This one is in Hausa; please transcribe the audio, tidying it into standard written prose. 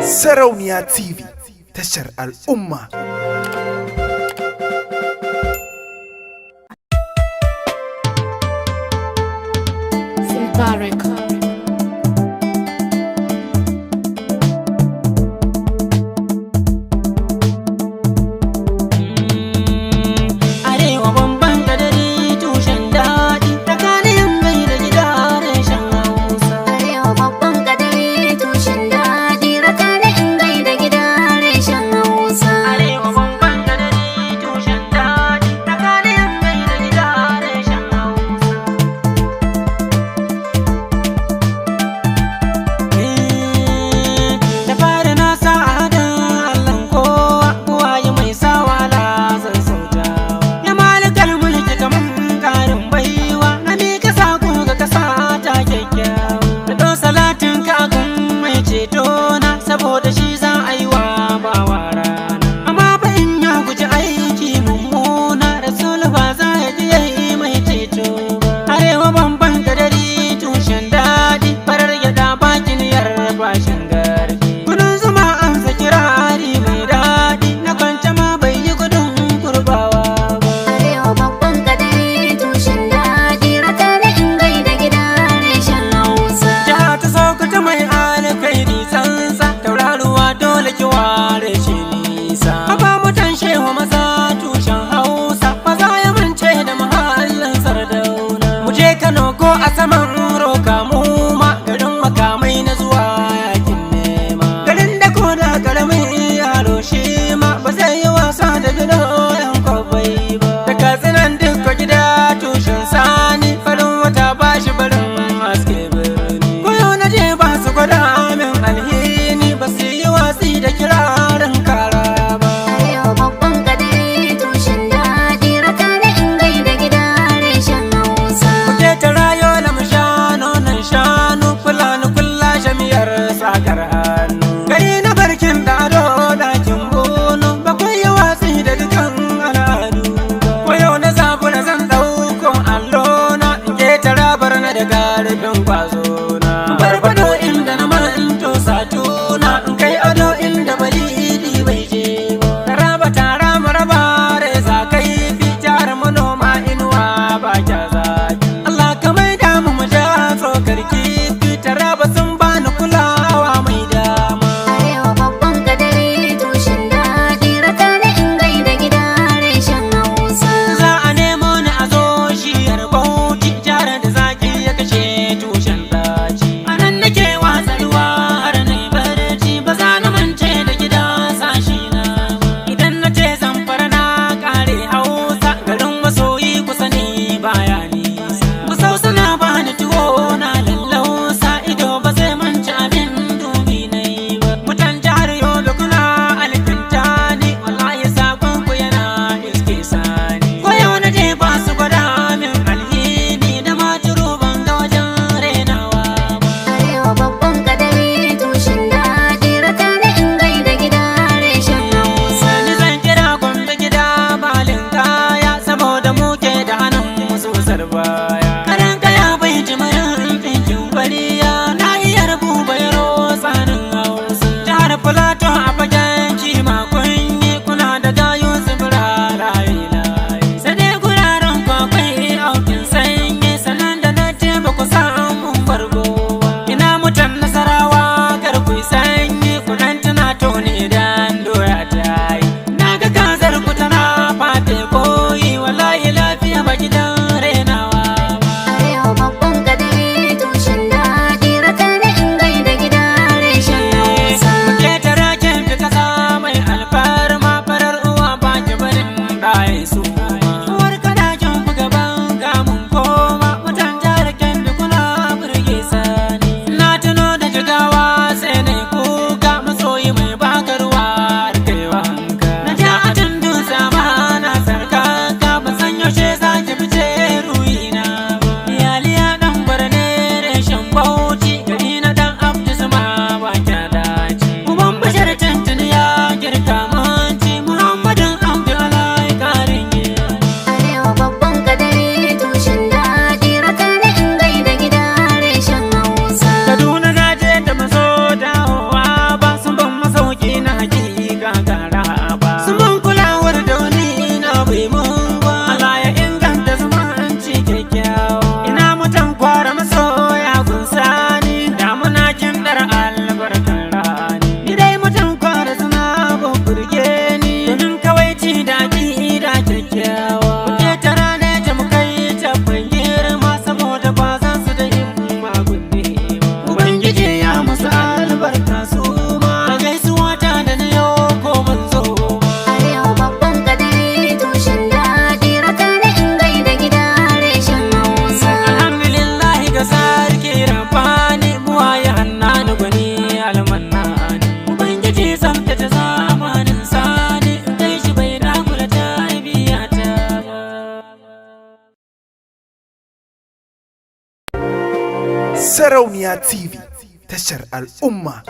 Sarauniya TV, tashar al'umma. Mubarak. Saboda shi za a yi wa bawa rana, amma fa in ya guji aiki mummuna, Rasul ba za ya ji yayi mai ceto ba. Arewa bamban gadari tushen daɗi, farar gyaɗa bakin yar bashin garki. Kudin zuma an sa kirari mai daɗi, na kwance ma bai yi gudun kurbawa ba. Arewa babban gadari tushen daɗi, raka da in gaida gida reshen Hausa. Jiha ta Sokoto mai alkairi sansa, tauraruwa dole ki ware shi nisa. Haba mutan shewa maza tushen Hausa, maza ya mance da mahallin Sardauna. Mu je Kano ko a saman roka mu ma, garin makamai na zuwa yakin nema. Garin da ko da karamin yaro shi ma, ba zai yi wasa da gido yan kwabai ba. Da katsinan dukka gida tushen sani, farin wata ba shi barin haske birni. Koyo na je ba su gwada min alhini, ba su yi watsi da kirarin kara ba. Arewa babban gadari tushen daɗi, raka da in gaida gida reshen Hausa. Kuke ta rayo na mu shanu nan shanu, fulani kulla shamiyar sakar hannu. Gari na barkin da ado dakin bono, ba ku yi watsi da dukan al'adu ba. Koyo na zabura zan ɗauko allona, in ke tara barna da garibin kwazo na. Barbado inda na manto satuna, in kai ado inda balidi bai je ba. Raba tara maraba reza kai fitar manoma inuwa ba kya zaki. Allah ka mai damu mu ja tsokar kifi, tara ba sun bani kulawa mai daɗi. Sarauniya TV, tashar al'umma.